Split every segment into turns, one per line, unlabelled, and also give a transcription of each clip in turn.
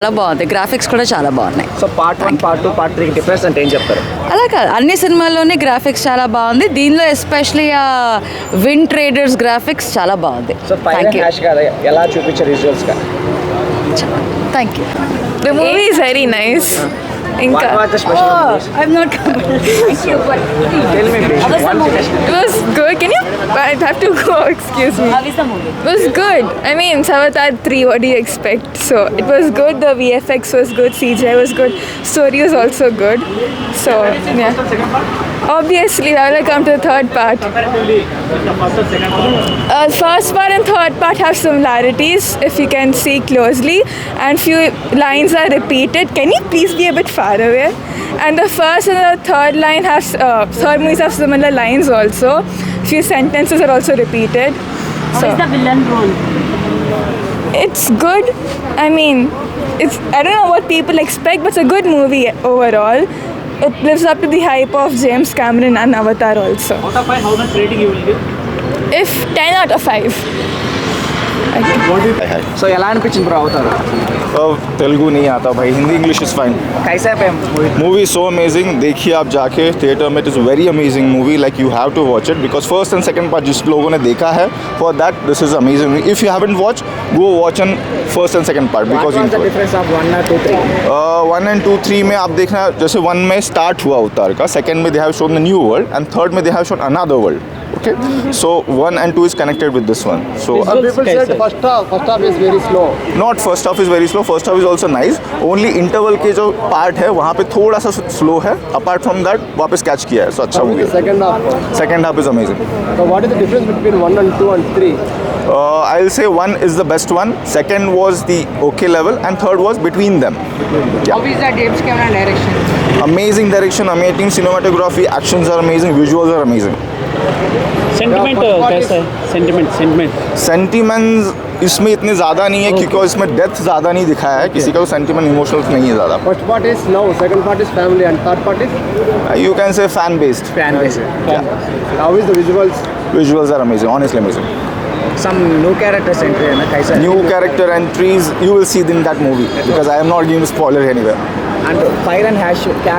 చాలా బాగుంది. గ్రాఫిక్స్ కూడా చాలా బాగున్నాయి.
So part 1, part 2, part 3 difference అంటే ఏం చెప్తారు?
అలా కాదు, అన్ని సినిమాల్లోనే గ్రాఫిక్స్ చాలా బాగుంది. దీనిలో ఎస్పెషలీ ఆ విన్ ట్రేడర్స్ గ్రాఫిక్స్ చాలా బాగుంది.
సో ఫైర్ హ్యాష్ గా ఎలా చూపించారు విజువల్స్ గా?
Thank you.
The movie is very nice.
What was the special?
I'm not
Tell me please.
It was good. Can you? I have to go. Excuse me. It was good. I mean, Avatar 3. What do you expect? So it was good. The VFX was good. CGI was good. Story was also good. So yeah. Obviously, I will come to the third part. First part and third part have similarities if you can see closely, and few lines are repeated. Can you please be a bit far away? And the first and the third line have third movies have similar lines also. Few sentences are also repeated.
How is the villain role?
It's good. I mean, I don't know what people expect, but it's a good movie overall. It lives up to the hype of James Cameron and Avatar also.
Out of 5, how much rating you will give?
If 10 out of 5.
So ఎలా అనిపించింది bro అవుతారు?
तेलुगु नहीं आता भाई, Hindi English is fine.
कैसा है
movie so amazing, देखिए आप जाके थिएटर में. It is very amazing movie, like you have to watch it because first and second part जिस लोगों ने देखा है for that this is amazing. If you haven't watch, go watch an first and second part because
difference of 1 और 2, 3?
1 and 2, 3 में आप देखना, जैसे 1 में स्टार्ट हुआ अवतार का, सेकंड में they have shown the new world and third में they have shown another world. Okay, so 1 and 2 is connected with this one. So
people said first half is very slow.
not first half is very slow, first half is also nice. Only interval के जो part है वहाँ पे थोड़ा सा slow है. Apart from that वापस catch किया है, so अच्छा हो गया. Second half is amazing.
So what is the difference between 1 and 2 and 3?
I'll say 1 is the best one, second was the okay level, and third was between them.
How is the James Cameron direction?
Amazing direction, amazing cinematography, actions are amazing, visuals are amazing.
Sentiment कैसा है? Sentiment
sentiments इसमें इतने ज़्यादा नहीं है क्योंकि इसमें depth ज़्यादा नहीं दिखाया है. किसी का सेंटिमेंट इमोशनल नहीं है ज़्यादा.
First part is love, second part is family, and third part is
You can say fan based.
fan base.
Yeah.
how is the visuals?
Visuals are amazing, honestly amazing.
Some new characters entry है ना, कैसा है?
New character entries you will see in that movie because I am not giving spoiler anywhere.
And fire and hash क्या?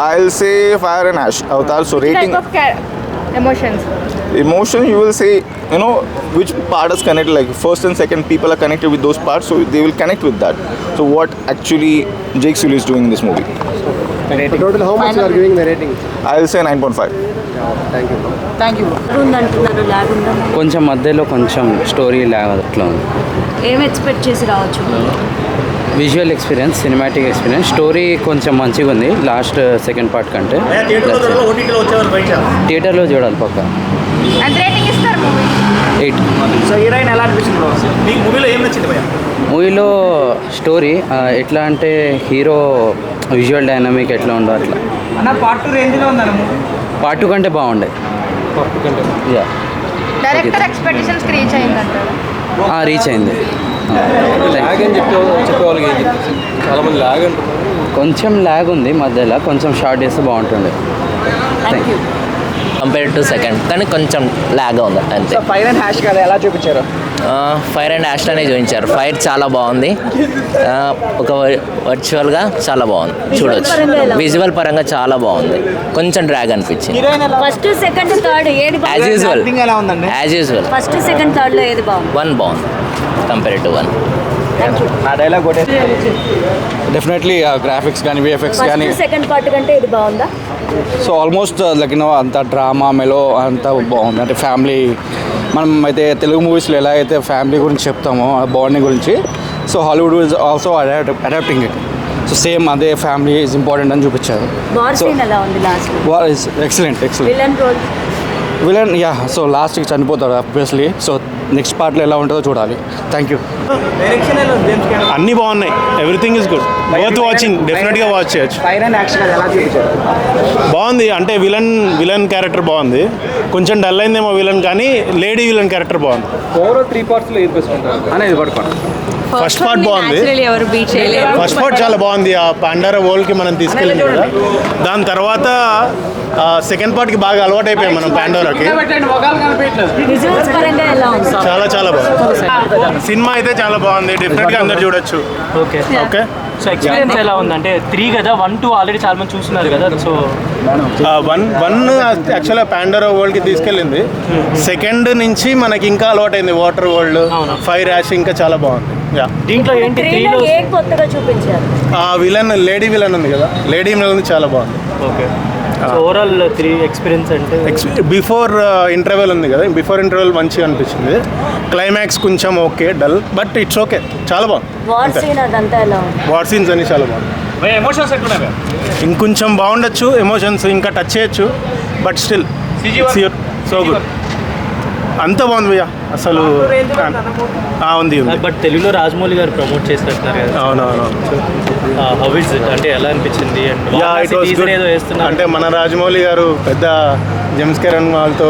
I'll say Fire and Ash Avatar. So rating
Type of emotions.
emotion, you will say, you know, which part is connected, like first and second people are connected with those parts, so they will connect with that. So what actually Jake Sully is doing in this movie?
So total how much you are giving the rating?
I'll say 9.5.
Thank you.
Thank you. ఉందంటున్నారు, lag ఉందా?
కొంచెం మధ్యలో కొంచెం story లాగా అట్లా ఉంది.
ఏం expect చేసి రావచ్చు?
Visual experience, cinematic experience, story కొంచెం మంచిగా ఉంది లాస్ట్ సెకండ్ పార్ట్ కంటే. థియేటర్లో చూడాలి పక్క.
And rating ఇస్తారు మూవీ
8.
సో హీరోయిన్ ఎలా అనిపించింది బ్రో?
మీకు మూవీలో ఏం నచ్చింది భయ్యా?
మూవీలో స్టోరీ ఎట్లా అంటే హీరో విజువల్ డైనమిక్ ఎట్లా ఉందో అట్లా.
అన్న పార్ట్ 2 రేంజ్లో ఉందన్న మూవీ.
పార్ట్ 2 కంటే బాగుండే. యా,
డైరెక్టర్ ఎక్స్పెక్టేషన్స్ రీచ్ అయిందంటారు.
రీచ్ అయింది. కొంచెం ల్యాగ్ ఉంది మధ్యలో, కొంచెం షార్ట్ చేస్తే బాగుంటుండే. Thank you.
Compare to second కానీ కొంచెం లాగా ఉంది అంతే.
సో ఫైర్ అండ్ హ్యాష్ కదా ఎలా చూపించారు?
ఫైర్ అండ్ యాష్లోనే చూపించారు. ఫైర్ చాలా బాగుంది, ఒక వర్చువల్గా చాలా బాగుంది, చూడొచ్చు. విజువల్ పరంగా చాలా బాగుంది, కొంచెం డ్రాగ్ అనిపించింది.
ఫస్ట్ సెకండ్ థర్డ్ ఏది
యాజ్ యూజువల్,
ఎలా ఉందండి?
As usual.
First second third లో ఏది బాగుంది?
1 బాగుంది కంపేర్ టు 1.
ఆ డైలాగ్ కొట్టే
డెఫినెట్లీ గ్రాఫిక్స్ కానీ విఎఫ్ఎక్స్ కానీ
ఫస్ట్ సెకండ్ పార్ట్ కంటే ఇది బాగుందా?
సో ఆల్మోస్ట్ లైక్ అంత డ్రామా మెలో అంతా బాగుంది. అంటే ఫ్యామిలీ, మనం అయితే తెలుగు మూవీస్లో ఎలా అయితే ఫ్యామిలీ గురించి చెప్తామో ఆ బాండింగ్ గురించి, so Hollywood is also adapting it. So same అదే ఫ్యామిలీ ఈజ్ ఇంపార్టెంట్ అని చూపించారు.
వార్ సీన్ ఎలా ఉంది last?
War is excellent.
Villain role?
Villain yeah, so లాస్ట్కి చనిపోతాడు ఆబ్వియస్లీ. సో నెక్స్ట్ పార్ట్లో ఎలా ఉంటుందో చూడాలి. Thank you.
డైరెక్షన్ ఎలా ఉంది? జేమ్స్ కెమెరన్
అన్నీ బాగున్నాయి, everything is good, worth watching, డెఫినెట్గా వాచ్ చేయొచ్చు.
ఫైర్ అండ్ యాక్షన్ కదా ఎలా చూపించారు?
బాగుంది, అంటే విలన్ క్యారెక్టర్ బాగుంది, కొంచెం డల్ అయిందేమో విలన్, కానీ లేడీ విలన్ క్యారెక్టర్ బాగుంది.
Overall 3 parts లో ఏది బెస్ట్ ఉంటుంది?
అనేది పడుకోండి.
ఫస్ట్ పార్ట్ బాగుంది.
ఎవరు బీట్ చేయలేరు.
ఫస్ట్ పార్ట్ చాలా బాగుంది. ఆ పాండారా వరల్డ్కి మనం తీసుకెళ్ళింది కదా. దాని తర్వాత సెకండ్ పార్ట్కి బాగా అలవాటు అయిపోయాం మనం పాండోరాకి.
విజువల్స్ పరంగా ఎలా ఉంది?
చాలా చాలా బాగుంది. సినిమా అయితే చాలా బాగుంది. డెఫినెట్గా అందరు చూడొచ్చు.
Okay
okay.
సో ఎక్స్పీరియన్స్ ఎలా ఉంది అంటే 3 కదా 1, 2 ఆల్రెడీ చాలా మంది చూస్తున్నారు కదా. సో
వన్ యాక్చువల్గా పాండోరా వరల్డ్కి తీసుకెళ్ళింది. సెకండ్ నుంచి మనకి ఇంకా అలవాటైంది. వాటర్ వరల్డ్, ఫైర్ యాష్ ఇంకా చాలా బాగుంది. యా.
దీంట్లో ఏంటి
3లో ఏం కొత్తగా చూపించారు?
విలన్, లేడీ విలన్ ఉంది కదా, లేడీ విలన్ చాలా బాగుంది.
ఓకే. ఓవరాల్ 3 ఎక్స్పీరియన్స్ అంటే
బిఫోర్ ఇంటర్వెల్ ఉంది కదా, బిఫోర్ ఇంటర్వెల్ మంచిగా అనిపించింది. క్లైమాక్స్ కొంచెం okay dull, but it's okay, చాలా బాగుంది.
వార్ సీన్ అదంతా ఎలా ఉంది?
వార్ సీన్స్ అన్ని చాలా బాగుంది.
ఎమోషన్స్ ఎట్లున్నాయి?
ఇంకొంచెం బాగుండొచ్చు, ఎమోషన్స్ ఇంకా టచ్ చేయొచ్చు, బట్ స్టిల్ సో గుడ్. అంత బాగుంది భయ్యా అసలు. ఉంది.
బట్ తెలుగులో రాజమౌళి గారు ప్రమోట్ చేసినట్టున్నారు కదా.
అవునవును.
హౌ ఇస్ ఇట్ అంటే ఎలా అనిపించింది? ఏదో వేస్తున్నారు
అంటే మన రాజమౌళి గారు పెద్ద జేమ్స్ కెరన్ వాళ్ళతో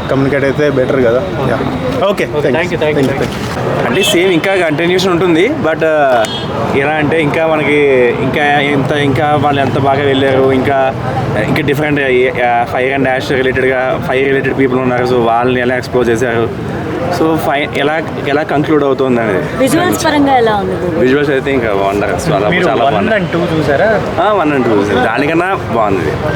కమ్యూనికేట్ అయితే బెటర్ కదా. Okay,
thank you.
అంటే సేమ్ ఇంకా కంటిన్యూషన్ ఉంటుంది. బట్ ఎలా అంటే ఇంకా మనకి ఇంకా వాళ్ళు ఎంత బాగా వెళ్ళారు, ఇంకా డిఫరెంట్ ఫైర్ అండ్ యాష్ రిలేటెడ్గా ఫైర్ రిలేటెడ్ పీపుల్ ఉన్నారు. సో వాళ్ళని ఎలా ఎక్స్ప్లోర్ చేశారు, సో ఎలా కంక్లూడ్ అవుతుంది అనేది.
విజువల్స్ పరంగా ఎలా ఉంది?
విజువల్స్ అయితే ఇంకా బాగుంటారు. చాలా
1 and 2 చూసారా?
1 and 2 దానికన్నా బాగుంది.